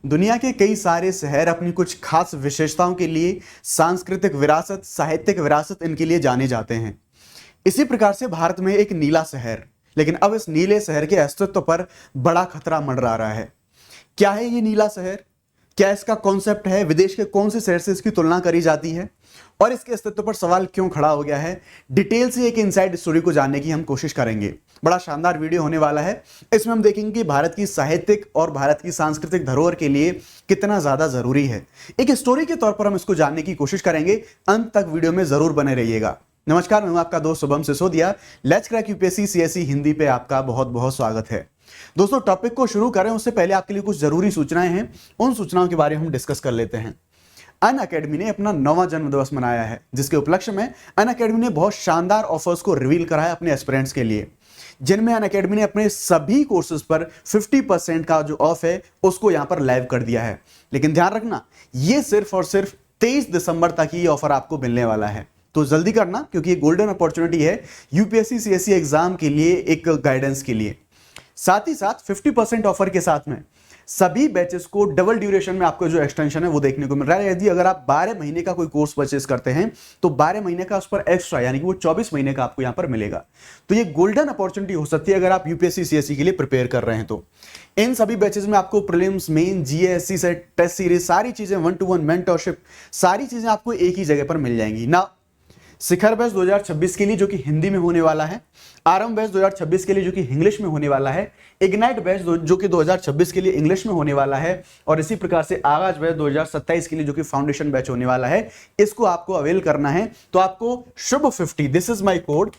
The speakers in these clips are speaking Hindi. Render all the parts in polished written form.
दुनिया के कई सारे शहर अपनी कुछ खास विशेषताओं के लिए, सांस्कृतिक विरासत, साहित्यिक विरासत इनके लिए जाने जाते हैं। इसी प्रकार से भारत में एक नीला शहर, लेकिन अब इस नीले शहर के अस्तित्व पर बड़ा खतरा मंडरा रहा है। क्या है ये नीला शहर? क्या इसका कॉन्सेप्ट है? विदेश के कौन से शहर से इसकी तुलना करी जाती है और इसके अस्तित्व पर सवाल क्यों खड़ा हो गया है? डिटेल से एक इनसाइड स्टोरी को जानने की हम कोशिश करेंगे। बड़ा शानदार वीडियो होने वाला है। इसमें हम देखेंगे कि भारत की साहित्यिक और भारत की सांस्कृतिक धरोहर के लिए कितना ज्यादा जरूरी है। एक स्टोरी के तौर पर हम इसको जानने की कोशिश करेंगे। अंत तक वीडियो में जरूर बने रहिएगा। नमस्कार, मैं हूं आपका दोस्त Shubham Sisodia. Let's crack UPSC CSE Hindi पे आपका बहुत बहुत स्वागत है। दोस्तों, टॉपिक को शुरू करें उससे पहले आपके लिए कुछ जरूरी सूचनाएं हैं। उन सूचनाओं के बारे में हम डिस्कस कर लेते हैं। अनअकैडमी ने अपना 9वां जन्मदिवस मनाया है, जिसके उपलक्ष्य में अनअकैडमी ने बहुत शानदार ऑफर्स को रिवील करा है अपने एस्पिरेंट्स के लिए, जिनमें अनअकैडमी ने अपने सभी कोर्सेज पर 50% का जो ऑफ है उसको यहां पर लाइव कर दिया है। लेकिन ध्यान रखना, ये सिर्फ और सिर्फ 23 दिसंबर तक ही ऑफर आपको मिलने वाला है, तो जल्दी करना, क्योंकि ये गोल्डन अपॉर्चुनिटी है यूपीएससी सीएसई एग्जाम के लिए, एक गाइडेंस के लिए। साथ ही साथ 50% ऑफर के साथ में सभी बैचेस को डबल ड्यूरेशन में आपको जो एक्सटेंशन है वो देखने को मिल रहा है। यदि अगर आप 12 महीने का कोई कोर्स परचेस करते हैं तो 12 महीने का उस पर एक्स्ट्रा, यानी कि वो 24 महीने का आपको यहां पर मिलेगा। तो ये गोल्डन अपॉर्चुनिटी हो सकती है अगर आप यूपीएससी सीएसई के लिए प्रिपेयर कर रहे हैं तो। इन सभी बैचेस में आपको prelims, main, GSC set, test series, सारी चीजें, 1-to-1 मेंटरशिप, सारी चीजें आपको एक ही जगह पर मिल जाएंगी ना। शिखर बैच 2026 के लिए जो कि हिंदी में होने वाला है, आरंभ बैच 2026 के लिए जो कि इंग्लिश में होने वाला है, इग्नाइट बैच जो कि 2026 के लिए इंग्लिश में होने वाला है, और इसी प्रकार से आगाज बैच 2027 के लिए जो कि फाउंडेशन बैच होने वाला है, इसको आपको अवेल करना है। तो आपको शुभ 50, दिस इज माय कोड,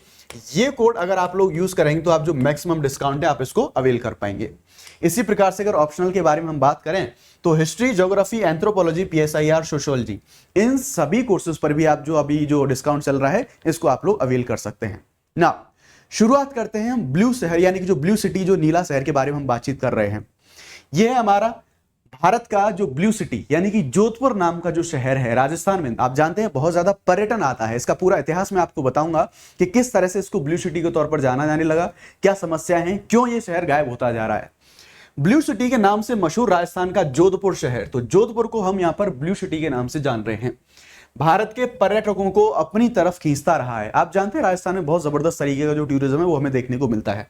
ये कोड अगर आप लोग यूज करेंगे तो आप जो मैक्सिमम डिस्काउंट है आप इसको अवेल कर पाएंगे। इसी प्रकार से अगर ऑप्शनल के बारे में हम बात करें तो history, geography, anthropology, PSIR, sociology, इन सभी कोर्सेज पर भी आप जो अभी जो डिस्काउंट चल रहा है इसको आप लोग अवेल कर सकते हैं ना। शुरुआत करते हैं हम ब्लू शहर, यानी कि जो ब्लू सिटी, जो नीला शहर के बारे में हम बातचीत कर रहे हैं। यह है हमारा भारत का जो ब्लू सिटी, यानी कि जोधपुर नाम का जो शहर है राजस्थान में। आप जानते हैं बहुत ज्यादा पर्यटन आता है। इसका पूरा इतिहास मैं आपको बताऊंगा कि किस तरह से इसको ब्लू सिटी के तौर पर जाना जाने लगा, क्या समस्या है, क्यों यह शहर गायब होता जा रहा है। ब्लू सिटी के नाम से मशहूर राजस्थान का जोधपुर शहर, तो जोधपुर को हम यहां पर ब्लू सिटी के नाम से जान रहे हैं। भारत के पर्यटकों को अपनी तरफ खींचता रहा है। आप जानते हैं राजस्थान में बहुत जबरदस्त तरीके का जो टूरिज्म है वो हमें देखने को मिलता है।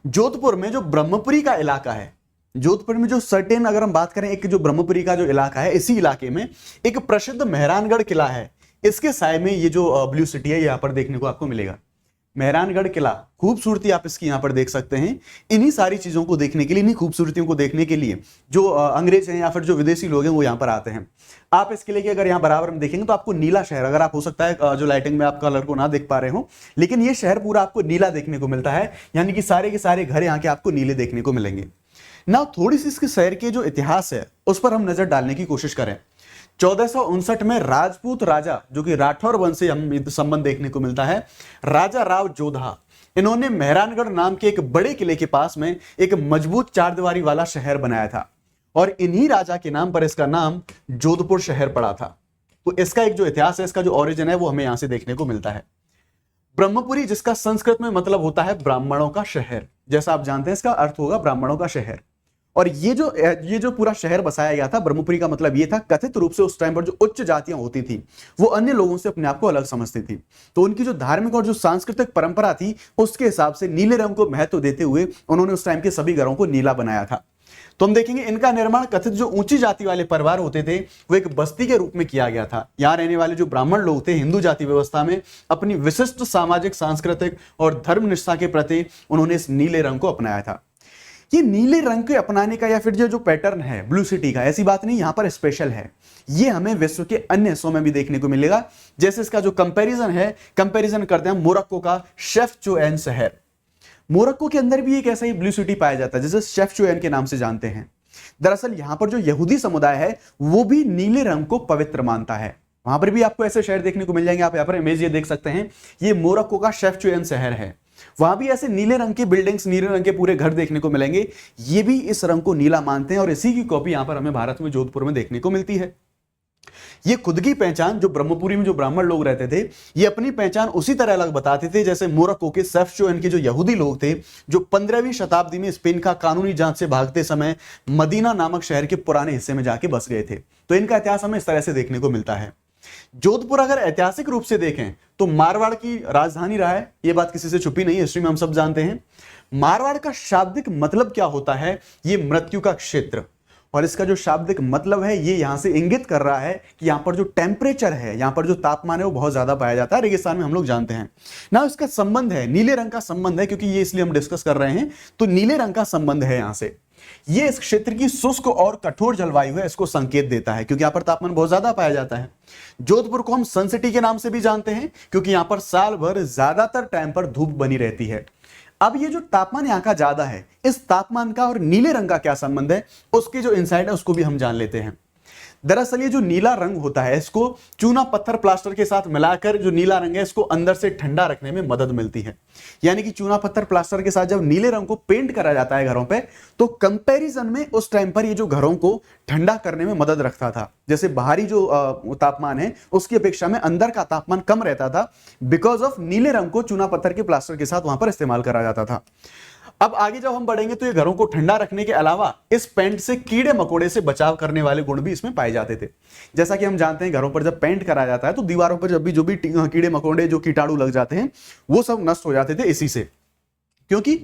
जोधपुर में जो ब्रह्मपुरी का इलाका है, जोधपुर में जो सर्टेन, अगर हम बात करें, एक जो ब्रह्मपुरी का जो इलाका है, इसी इलाके में एक प्रसिद्ध मेहरानगढ़ किला है। इसके साय में ये जो ब्लू सिटी है यहाँ पर देखने को आपको मिलेगा। मेहरानगढ़ किला, खूबसूरती आप इसकी यहां पर देख सकते हैं। इन्हीं सारी चीजों को देखने के लिए, इन्हीं खूबसूरतियों को देखने के लिए जो अंग्रेज हैं या फिर जो विदेशी लोग हैं वो यहां पर आते हैं। आप इस किले के अगर यहां बराबर में देखेंगे तो आपको नीला शहर, अगर आप हो सकता है जो लाइटिंग में आप कलर को ना देख पा रहे हो, लेकिन ये शहर पूरा आपको नीला देखने को मिलता है, यानी कि सारे के सारे घर यहाँ के आपको नीले देखने को मिलेंगे ना। थोड़ी सी इसके शहर के जो इतिहास है उस पर हम नजर डालने की कोशिश करें। 1459 में राजपूत राजा, जो कि राठौर वंश से हम संबंध देखने को मिलता है, राजा राव जोधा, इन्होंने मेहरानगढ़ नाम के एक बड़े किले के पास में एक मजबूत चारदीवारी वाला शहर बनाया था, और इन्हीं राजा के नाम पर इसका नाम जोधपुर शहर पड़ा था। तो इसका एक जो इतिहास है, इसका जो ओरिजिन है वो हमें यहां से देखने को मिलता है। ब्रह्मपुरी, जिसका संस्कृत में मतलब होता है ब्राह्मणों का शहर, जैसा आप जानते हैं इसका अर्थ होगा ब्राह्मणों का शहर। और ये जो पूरा शहर बसाया गया था, ब्रह्मपुरी का मतलब ये था, कथित रूप से उस टाइम पर जो उच्च जातियां होती थी वो अन्य लोगों से अपने आप को अलग समझती थी, तो उनकी जो धार्मिक और जो सांस्कृतिक परंपरा थी उसके हिसाब से नीले रंग को महत्व देते हुए उन्होंने उस टाइम के सभी घरों को नीला बनाया था। तो हम देखेंगे इनका निर्माण कथित जो ऊंची जाति वाले परिवार होते थे वो एक बस्ती के रूप में किया गया था। यहां रहने वाले जो ब्राह्मण लोग थे हिंदू जाति व्यवस्था में अपनी विशिष्ट सामाजिक, सांस्कृतिक और धर्म निष्ठा के प्रति उन्होंने इस नीले रंग को अपनाया था। ये नीले रंग के अपनाने का या फिर जो पैटर्न है ब्लू सिटी का, ऐसी बात नहीं, यहां पर स्पेशल है। ये हमें विश्व के अन्य हिस्सों में भी देखने को मिलेगा। जैसे इसका जो कंपैरिजन है, कंपैरिजन करते हैं मोरक्को का शेफचोएन शहर। मोरक्को के अंदर भी एक ऐसा ही ब्लू सिटी पाया जाता है जिसे शेफचोएन के नाम से जानते हैं। दरअसल यहां पर जो यहूदी समुदाय है वो भी नीले रंग को पवित्र मानता है। वहां पर भी आपको ऐसे शहर देखने को मिल जाएंगे। आप यहां पर इमेज ये देख सकते हैं, ये मोरक्को का शेफचोएन शहर है। वहां भी ऐसे नीले रंग की बिल्डिंग्स, नीले रंग के पूरे घर देखने को मिलेंगे। ये भी इस रंग को नीला मानते हैं और इसी की कॉपी यहां पर हमें भारत में जोधपुर में देखने को मिलती है। ये खुद की पहचान, जो ब्रह्मपुरी में जो ब्राह्मण लोग रहते थे, ये अपनी पहचान उसी तरह अलग बताते थे जैसे मोरक्को के सेफशो के जो यहूदी लोग थे, जो 15वीं शताब्दी में स्पेन का कानूनी जांच से भागते समय मदीना नामक शहर के पुराने हिस्से में जाके बस गए थे। तो इनका इतिहास हमें इस तरह से देखने को मिलता है। जोधपुर अगर ऐतिहासिक रूप से देखें तो मारवाड़ की राजधानी रहा है, यह बात किसी से छुपी नहीं है, हिस्ट्री में हम सब जानते हैं। मारवाड़ का शाब्दिक मतलब क्या होता है? यह मृत्यु का क्षेत्र। और इसका जो शाब्दिक मतलब है ये यहां से इंगित कर रहा है कि यहां पर जो टेम्परेचर है, यहां पर जो तापमान है वो बहुत ज्यादा पाया जाता है, रेगिस्तान में हम लोग जानते हैं ना। इसका संबंध है नीले रंग का संबंध है, क्योंकि ये इसलिए हम डिस्कस कर रहे हैं, तो नीले रंग का संबंध है यहां से। ये इस क्षेत्र की शुष्क और कठोर जलवायु है, इसको संकेत देता है, क्योंकि यहां पर तापमान बहुत ज्यादा पाया जाता है। जोधपुर को हम सन सिटी के नाम से भी जानते हैं, क्योंकि यहां पर साल भर ज्यादातर टाइम पर धूप बनी रहती है। अब ये जो तापमान यहां का ज्यादा है, इस तापमान का और नीले रंग का क्या संबंध है, उसके जो इंसाइट है उसको भी हम जान लेते हैं। दरअसल ये जो नीला रंग होता है, इसको चूना पत्थर प्लास्टर के साथ मिलाकर जो नीला रंग है इसको अंदर से ठंडा रखने में मदद मिलती है। यानी कि चूना पत्थर प्लास्टर के साथ जब नीले रंग को पेंट करा जाता है घरों पे, तो कंपैरिजन में उस टाइम पर ये जो घरों को ठंडा करने में मदद रखता था। जैसे बाहरी जो तापमान है उसकी अपेक्षा में अंदर का तापमान कम रहता था, बिकॉज ऑफ नीले रंग को चूना पत्थर के प्लास्टर के साथ वहां पर इस्तेमाल करा जाता था। अब आगे जब हम बढ़ेंगे तो ये घरों को ठंडा रखने के अलावा इस पेंट से कीड़े मकोड़े से बचाव करने वाले गुण भी इसमें पाए जाते थे। जैसा कि हम जानते हैं घरों पर जब पेंट करा जाता है तो दीवारों पर जब भी जो भी कीड़े मकोड़े जो कीटाणु लग जाते हैं वो सब नष्ट हो जाते थे इसी से, क्योंकि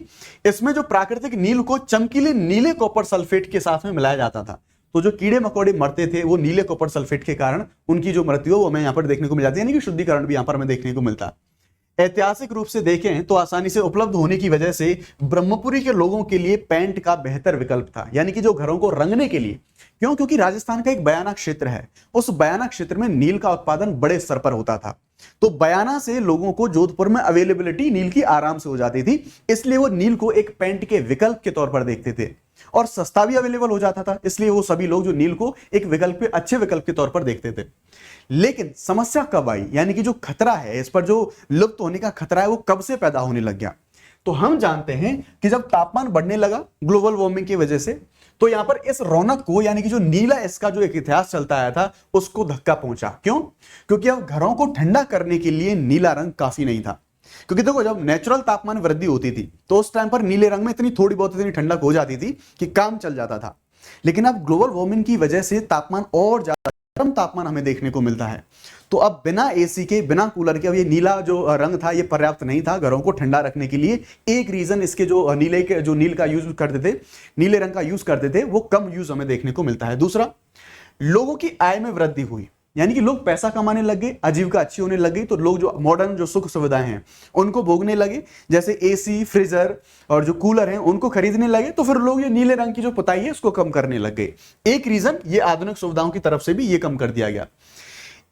इसमें जो प्राकृतिक नील को चमकीले नीले कॉपर सल्फेट के साथ में मिलाया जाता था। तो जो कीड़े मकोड़े मरते थे वो नीले कॉपर सल्फेट के कारण उनकी जो मृत्यु वो हमें यहाँ पर देखने को मिल जाती है, यानी कि शुद्धिकरण भी यहाँ पर हमें देखने को मिलता है। ऐतिहासिक रूप से देखें तो आसानी से उपलब्ध होने की वजह से ब्रह्मपुरी के लोगों के लिए पेंट का बेहतर विकल्प था, यानी कि जो घरों को रंगने के लिए। क्यों? क्योंकि राजस्थान का एक बयाना क्षेत्र है, उस बयाना क्षेत्र में नील का उत्पादन बड़े स्तर पर होता था। तो बयाना से लोगों को जोधपुर में अवेलेबिलिटी नील की आराम से हो जाती थी, इसलिए वो नील को एक पेंट के विकल्प के तौर पर देखते थे और सस्ता भी अवेलेबल हो जाता था, इसलिए वो सभी लोग जो नील को एक विकल्प, अच्छे विकल्प के तौर पर देखते थे। लेकिन समस्या कब आई, यानी कि जो खतरा है, इस पर जो लुप्त होने का खतरा है, वो कब से पैदा होने लग गया? तो हम जानते हैं कि जब तापमान बढ़ने लगा ग्लोबल वार्मिंग की वजह से, तो यहां पर इस रौनक को, यानी कि जो नीला इसका जो एक इतिहास चलता आया था, उसको धक्का पहुंचा। क्यों? क्योंकि अब घरों को ठंडा करने के लिए नीला रंग काफी नहीं था। क्योंकि देखो जब नेचुरल तापमान वृद्धि होती थी तो उस टाइम पर नीले रंग में इतनी थोड़ी बहुत इतनी ठंडक हो जाती थी कि काम चल जाता था। लेकिन अब ग्लोबल वार्मिंग की वजह से तापमान और ज्यादा गर्म तापमान हमें देखने को मिलता है। तो अब बिना एसी के, बिना कूलर के, अब ये नीला जो रंग था ये पर्याप्त नहीं था घरों को ठंडा रखने के लिए। एक रीजन इसके जो नील का यूज करते थे, नीले रंग का यूज करते थे, वो कम यूज हमें देखने को मिलता है। दूसरा, लोगों की आय में वृद्धि हुई, यानी कि लोग पैसा कमाने लग गए, आजीविका अच्छी होने लग गई, तो लोग जो मॉडर्न जो सुख सुविधाएं हैं उनको भोगने लगे, जैसे एसी, फ्रीजर और जो कूलर हैं उनको खरीदने लगे। तो फिर लोग ये नीले रंग की जो पुताई है उसको कम करने लग गए। एक रीजन ये आधुनिक सुविधाओं की तरफ से भी ये कम कर दिया गया।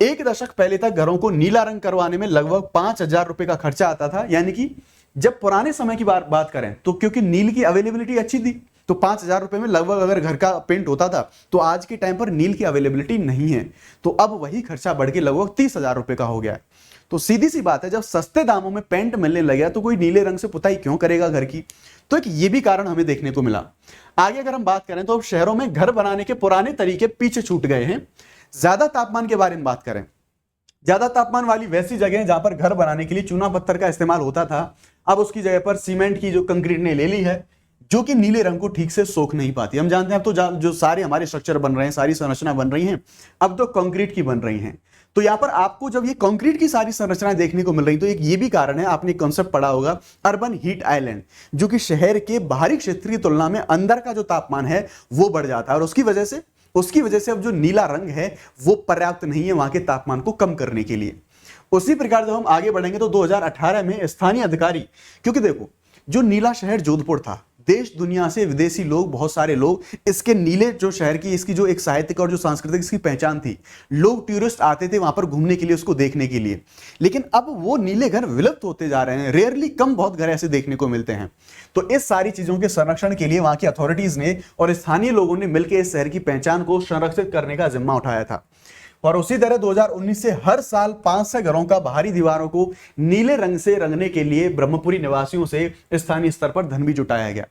एक दशक पहले तक घरों को नीला रंग करवाने में लगभग 5,000 रुपए का खर्चा आता था, यानी कि जब पुराने समय की बात करें तो क्योंकि नील की अवेलेबिलिटी अच्छी थी तो 5,000 रुपए में लगभग अगर घर का पेंट होता था, तो आज के टाइम पर नील की अवेलेबिलिटी नहीं है, तो अब वही खर्चा बढ़ के लगभग 30,000 रुपए का हो गया है। तो सीधी सी बात है, जब सस्ते दामों में पेंट मिलने लगा तो कोई नीले रंग से पुताई क्यों करेगा घर की? तो एक ये भी कारण हमें देखने को मिला। आगे अगर हम बात करें तो अब शहरों में घर बनाने के पुराने तरीके पीछे छूट गए हैं। ज्यादा तापमान के बारे में बात करें, ज्यादा तापमान वाली वैसी जगह जहां पर घर बनाने के लिए चूना पत्थर का इस्तेमाल होता था, अब उसकी जगह पर सीमेंट की जो कंक्रीट ने ले ली है, जो कि नीले रंग को ठीक से सोख नहीं पाती। हम जानते हैं अब तो जो सारे हमारे स्ट्रक्चर बन रहे हैं, सारी संरचना बन रही हैं, अब तो कंक्रीट की बन रही हैं। तो यहां पर आपको जब ये कंक्रीट की सारी संरचनाएं देखने को मिल रही, तो एक ये भी कारण है, आपने कॉन्सेप्ट पढ़ा होगा अर्बन हीट आइलैंड, जो कि शहर के बाहरी क्षेत्र की तुलना में अंदर का जो तापमान है वो बढ़ जाता है, और उसकी वजह से अब जो नीला रंग है वो पर्याप्त नहीं है वहां के तापमान को कम करने के लिए। उसी प्रकार जब हम आगे बढ़ेंगे तो 2018 में स्थानीय अधिकारी, क्योंकि देखो जो नीला शहर जोधपुर था, देश दुनिया से विदेशी लोग, बहुत सारे लोग इसके नीले जो शहर की, इसकी जो एक साहित्यिक और जो सांस्कृतिक इसकी पहचान थी, लोग टूरिस्ट आते थे वहां पर घूमने के लिए, उसको देखने के लिए। लेकिन अब वो नीले घर विलुप्त होते जा रहे हैं, रेयरली कम बहुत घर ऐसे देखने को मिलते हैं। तो इस सारी चीजों के संरक्षण के लिए वहां की अथॉरिटीज ने और स्थानीय लोगों ने मिलकर इस शहर की पहचान को संरक्षित करने का जिम्मा उठाया था। और उसी तरह 2019 से हर साल 500 घरों का बाहरी दीवारों को नीले रंग से रंगने के लिए ब्रह्मपुरी निवासियों से स्थानीय स्तर पर धन भी जुटाया गया।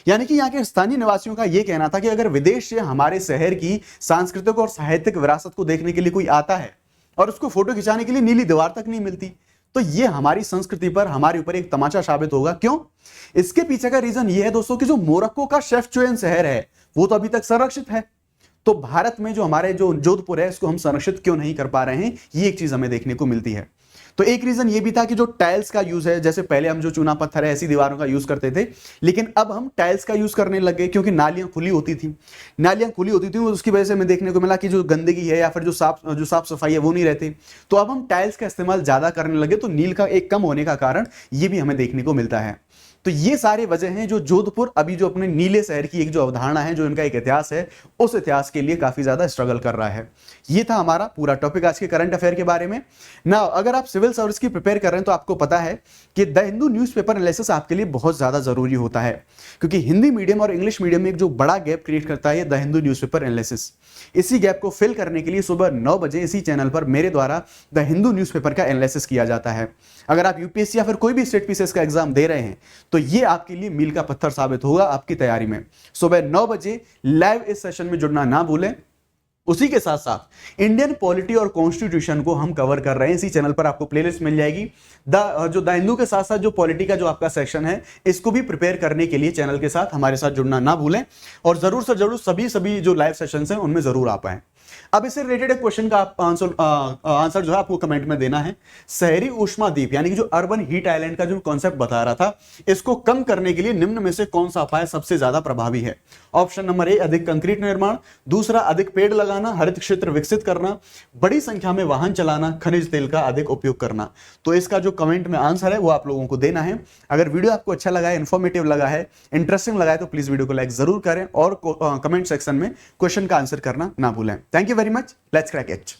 यानी कि यहाँ के स्थानीय निवासियों का यह कहना था कि अगर विदेश से हमारे शहर की सांस्कृतिक और साहित्यिक विरासत को देखने के लिए कोई आता है और उसको फोटो खिंचाने के लिए नीली दीवार तक नहीं मिलती, तो ये हमारी संस्कृति पर, हमारे ऊपर एक तमाचा साबित होगा। क्यों? इसके पीछे का रीजन ये है दोस्तों कि जो मोरक्को का शेफचुएन शहर है वो तो अभी तक संरक्षित है, तो भारत में जो हमारे जो जोधपुर है इसको हम संरक्षित क्यों नहीं कर पा रहे हैं, ये एक चीज हमें देखने को मिलती है। तो एक रीजन ये भी था कि जो टाइल्स का यूज है, जैसे पहले हम जो चूना पत्थर है ऐसी दीवारों का यूज करते थे, लेकिन अब हम टाइल्स का यूज करने लग गए क्योंकि नालियां खुली होती थी, उसकी वजह से हमें देखने को मिला कि जो गंदगी है या फिर जो साफ सफाई है वो नहीं रहती, तो अब हम टाइल्स का इस्तेमाल ज्यादा करने लगे, तो नील का एक कम होने का कारण ये भी हमें देखने को मिलता है। तो ये सारे वजह हैं जो जोधपुर अभी जो अपने नीले शहर की एक जो अवधारणा है, जो इनका एक इतिहास है, उस इतिहास के लिए काफी ज्यादा स्ट्रगल कर रहा है। ये था हमारा पूरा टॉपिक आज के करंट अफेयर के बारे में। ना अगर आप सिविल सर्विस की प्रिपेयर कर रहे हैं तो आपको पता है कि द हिंदू न्यूज़पेपर एनालिसिस आपके लिए बहुत ज्यादा जरूरी होता है, क्योंकि हिंदी मीडियम और इंग्लिश मीडियम में एक जो बड़ा गैप क्रिएट करता है द हिंदू न्यूज़पेपर एनालिसिस। इसी गैप को फिल करने के लिए सुबह 9 बजे इसी चैनल पर मेरे द्वारा द हिंदू न्यूज़पेपर का एनालिसिस किया जाता है। अगर आप यूपीएससी या फिर कोई भी स्टेट पीसीएस का एग्जाम दे रहे हैं तो ये आपके लिए मील का पत्थर साबित होगा आपकी तैयारी में। सुबह 9 बजे लाइव इस सेशन में जुड़ना ना भूलें। उसी के साथ साथ इंडियन पॉलिटी और कॉन्स्टिट्यूशन को हम कवर कर रहे हैं, इसी चैनल पर आपको प्लेलिस्ट मिल जाएगी। द हिंदू के साथ साथ जो पॉलिटी का जो आपका सेक्शन है इसको भी प्रिपेयर करने के लिए चैनल के साथ हमारे साथ जुड़ना ना भूलें, और जरूर से जरूर सभी जो लाइव सेशंस हैं उनमें जरूर आ पाएं। अब इससे रिलेटेड एक क्वेश्चन का आप आंसर जो है आपको कमेंट में देना है। शहरी ऊष्मादीप यानी कि जो अर्बन हीट आइलैंड का जो कॉन्सेप्ट बता रहा था, इसको कम करने के लिए निम्न में से कौन सा उपाय सबसे ज्यादा प्रभावी है? ऑप्शन नंबर ए अधिक कंक्रीट निर्माण, दूसरा अधिक पेड़ लगाना, हरित क्षेत्र विकसित करना, बड़ी संख्या में वाहन चलाना, खनिज तेल का अधिक उपयोग करना। तो इसका जो कमेंट में आंसर है वो आप लोगों को देना है। अगर वीडियो आपको अच्छा लगा है, इंफॉर्मेटिव लगा है, इंटरेस्टिंग लगा है तो प्लीज वीडियो को लाइक जरूर करें और कमेंट सेक्शन में क्वेश्चन का आंसर करना ना भूलें। Thank you very much, let's crack it.